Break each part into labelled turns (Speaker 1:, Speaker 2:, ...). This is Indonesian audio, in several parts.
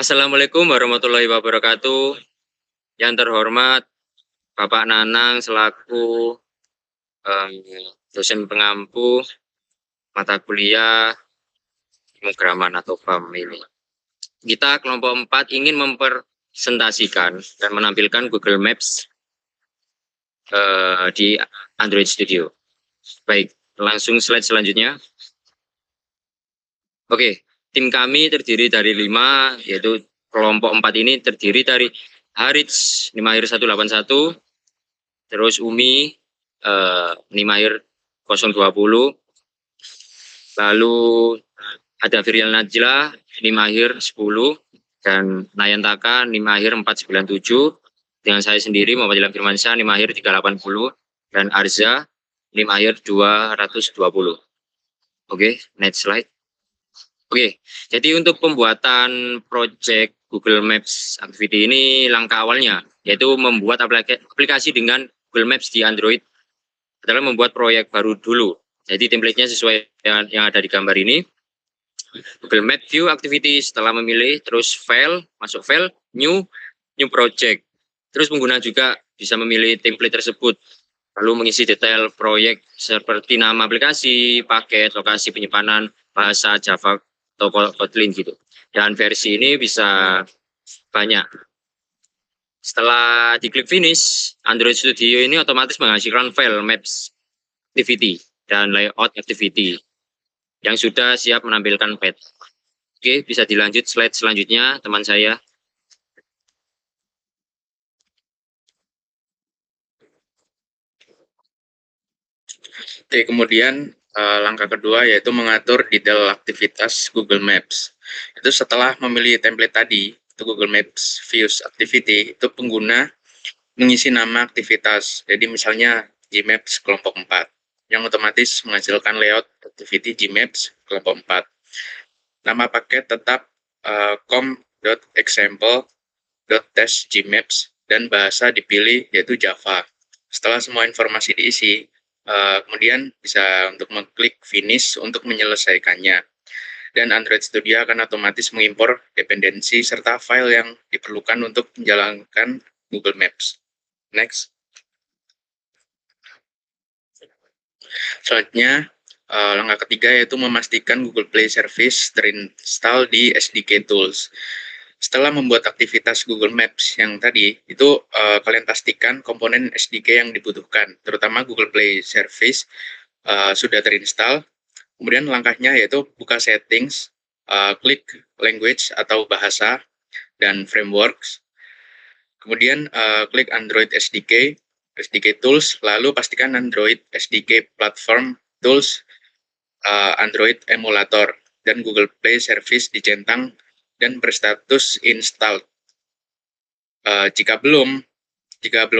Speaker 1: Assalamualaikum warahmatullahi wabarakatuh. Yang terhormat Bapak Nanang selaku dosen pengampu mata kuliah pemrograman atau PAM ini. Kita kelompok 4 ingin mempresentasikan dan menampilkan Google Maps di Android Studio. Baik, langsung slide selanjutnya. Oke, tim kami terdiri dari 5, yaitu kelompok 4 ini terdiri dari Harits Nimahir 181, terus Umi Nimahir 020, lalu ada Firial Najla Nimahir 10, dan Nayantaka Nimahir 497, dengan saya sendiri Muhammad Ilham Firmansyah Nimahir 380, dan Arza Nimahir 220. Oke, next slide. Oke, jadi untuk pembuatan project Google Maps Activity ini langkah awalnya, yaitu membuat aplikasi dengan Google Maps di Android adalah membuat proyek baru dulu. Jadi template-nya sesuai dengan yang ada di gambar ini. Google Map View Activity, setelah memilih, terus file, masuk file, new project. Terus pengguna juga bisa memilih template tersebut, lalu mengisi detail proyek seperti nama aplikasi, paket, lokasi penyimpanan, bahasa Java, atau Kotlin gitu. Dan versi ini bisa banyak. Setelah diklik finish, Android Studio ini otomatis menghasilkan file Maps Activity dan Layout Activity yang sudah siap menampilkan pet. Oke, bisa dilanjut slide selanjutnya, teman saya.
Speaker 2: Oke, kemudian langkah kedua yaitu mengatur detail aktivitas Google Maps. Itu setelah memilih template tadi, itu Google Maps Views Activity, itu pengguna mengisi nama aktivitas. Jadi misalnya Gmaps kelompok 4, yang otomatis menghasilkan layout activity Gmaps kelompok 4. Nama paket tetap com.example.test.gmaps dan bahasa dipilih yaitu Java. Setelah semua informasi diisi, kemudian bisa untuk mengklik finish untuk menyelesaikannya. Dan Android Studio akan otomatis mengimpor dependensi serta file yang diperlukan untuk menjalankan Google Maps. Next. Selanjutnya, langkah ketiga yaitu memastikan Google Play Service terinstall di SDK Tools. Setelah membuat aktivitas Google Maps yang tadi, itu kalian pastikan komponen SDK yang dibutuhkan, terutama Google Play Service sudah terinstall. Kemudian langkahnya yaitu buka settings, klik language atau bahasa, dan frameworks. Kemudian klik Android SDK Tools, lalu pastikan Android SDK Platform Tools, Android Emulator, dan Google Play Service dicentang dan berstatus installed. Jika belum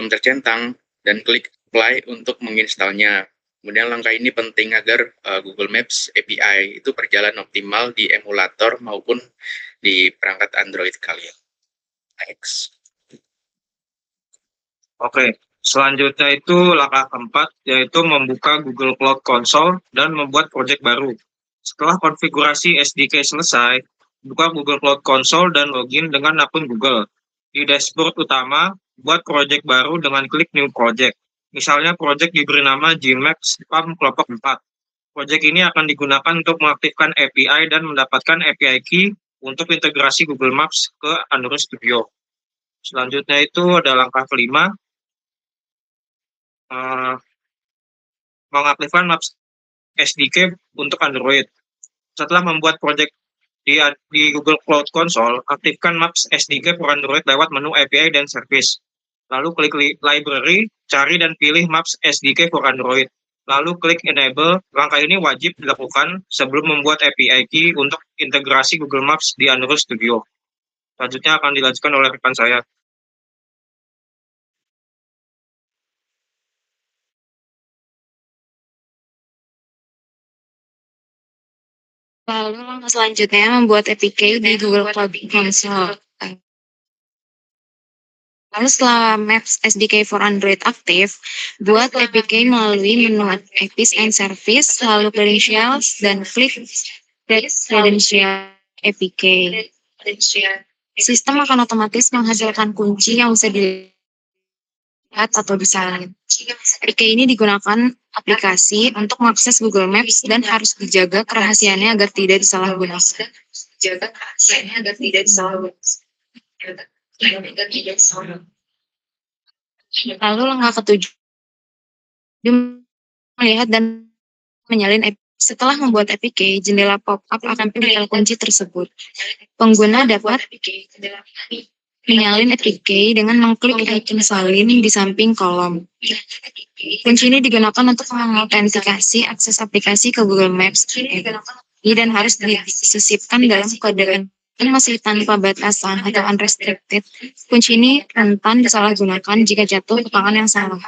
Speaker 2: tercentang, dan klik apply untuk menginstalnya. Kemudian langkah ini penting agar Google Maps API itu berjalan optimal di emulator maupun di perangkat Android kalian. Next.
Speaker 3: Oke, selanjutnya itu langkah keempat, yaitu membuka Google Cloud Console dan membuat proyek baru. Setelah konfigurasi SDK selesai, buka Google Cloud Console dan login dengan akun Google. Di dashboard utama, buat proyek baru dengan klik New Project. Misalnya proyek diberi nama Gmaps PAM kelompok 4. Proyek ini akan digunakan untuk mengaktifkan API dan mendapatkan API key untuk integrasi Google Maps ke Android Studio. Selanjutnya itu ada langkah kelima, mengaktifkan Maps SDK untuk Android. Setelah membuat proyek di Google Cloud Console, aktifkan Maps SDK for Android lewat menu API dan Service. Lalu klik Library, cari dan pilih Maps SDK for Android. Lalu klik Enable. Langkah ini wajib dilakukan sebelum membuat API key untuk integrasi Google Maps di Android Studio. Selanjutnya akan dilanjutkan oleh rekan saya.
Speaker 4: Lalu langkah selanjutnya membuat APK di Google Cloud Console. Lalu setelah Maps SDK for Android aktif, buat APK melalui menu APIs and Service, lalu Credentials, dan klik Get Credential APK. Sistem akan otomatis menghasilkan kunci yang bisa dilihat atau disalin. APK ini digunakan aplikasi untuk mengakses Google Maps dan harus dijaga kerahasiaannya agar tidak disalahgunakan. Lalu langkah ketujuh, melihat dan menyalin APK. Setelah membuat APK, jendela pop-up akan menempel kunci tersebut. Pengguna dapat menyalin APK dengan mengklik icon salin di samping kolom. Kunci ini digunakan untuk mengautentikasi akses aplikasi ke Google Maps dan harus disisipkan dalam kode masih tanpa batasan atau unrestricted. Kunci ini rentan disalahgunakan jika jatuh ke tangan yang salah.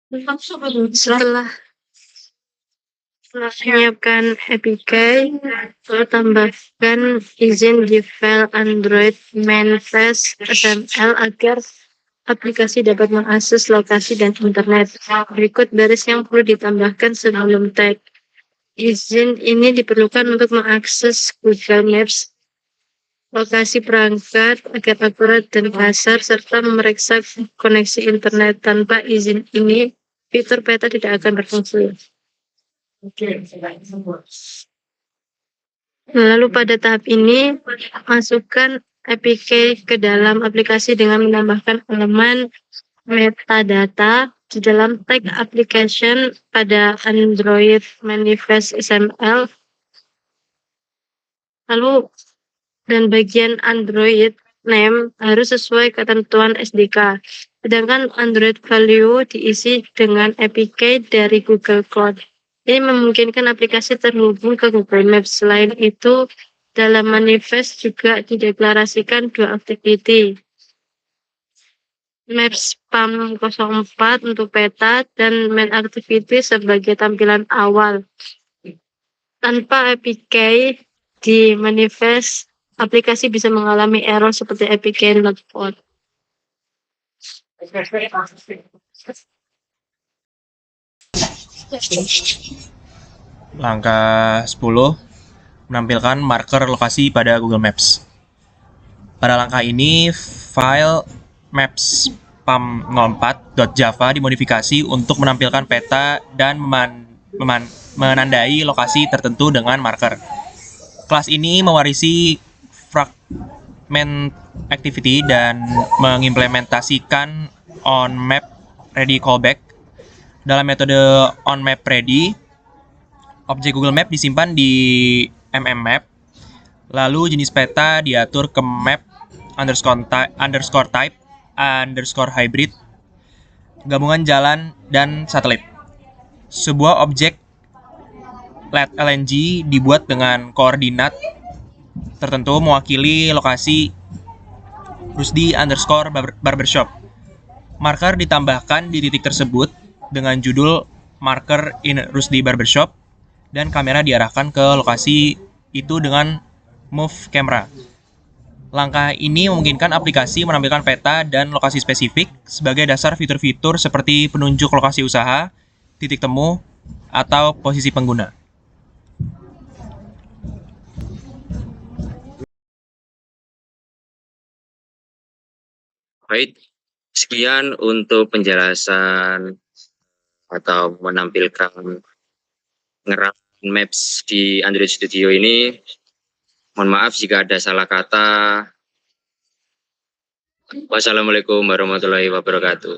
Speaker 5: Setelah menyiapkan APK, lalu tambahkan izin di file Android manifest XML agar aplikasi dapat mengakses lokasi dan internet. Berikut baris yang perlu ditambahkan sebelum tag. Izin ini diperlukan untuk mengakses Google Maps, lokasi perangkat agar akurat dan kasar, serta memeriksa koneksi internet. Tanpa izin ini, fitur peta tidak akan berfungsi. Lalu pada tahap ini, masukkan APK ke dalam aplikasi dengan menambahkan elemen metadata di dalam tag application pada Android manifest XML. Lalu dan bagian Android name harus sesuai ketentuan SDK. Sedangkan Android value diisi dengan APK dari Google Cloud. Ini memungkinkan aplikasi terhubung ke Google Maps. Selain itu, dalam manifest juga dideklarasikan dua activity. Maps PAM 04 untuk peta dan main activity sebagai tampilan awal. Tanpa APK di manifest, aplikasi bisa mengalami error seperti APK not found.
Speaker 6: Langkah 10, menampilkan marker lokasi pada Google Maps. Pada langkah ini, file maps pam04.java dimodifikasi untuk menampilkan peta dan menandai lokasi tertentu dengan marker. Kelas ini mewarisi fragment activity dan mengimplementasikan onMapReady callback. Dalam metode onMapReady, objek Google Map disimpan di mmap, lalu jenis peta diatur ke map _type _hybrid, gabungan jalan, dan satelit. Sebuah objek LNG dibuat dengan koordinat tertentu mewakili lokasi Rusdi _barbershop. Marker ditambahkan di titik tersebut dengan judul marker in Rusdi barbershop, dan kamera diarahkan ke lokasi itu dengan move camera. Langkah ini memungkinkan aplikasi menampilkan peta dan lokasi spesifik sebagai dasar fitur-fitur seperti penunjuk lokasi usaha, titik temu, atau posisi pengguna.
Speaker 1: Baik, sekian untuk penjelasan atau menampilkan ngerangkum maps di Android Studio ini. Mohon maaf jika ada salah kata. Wassalamualaikum warahmatullahi wabarakatuh.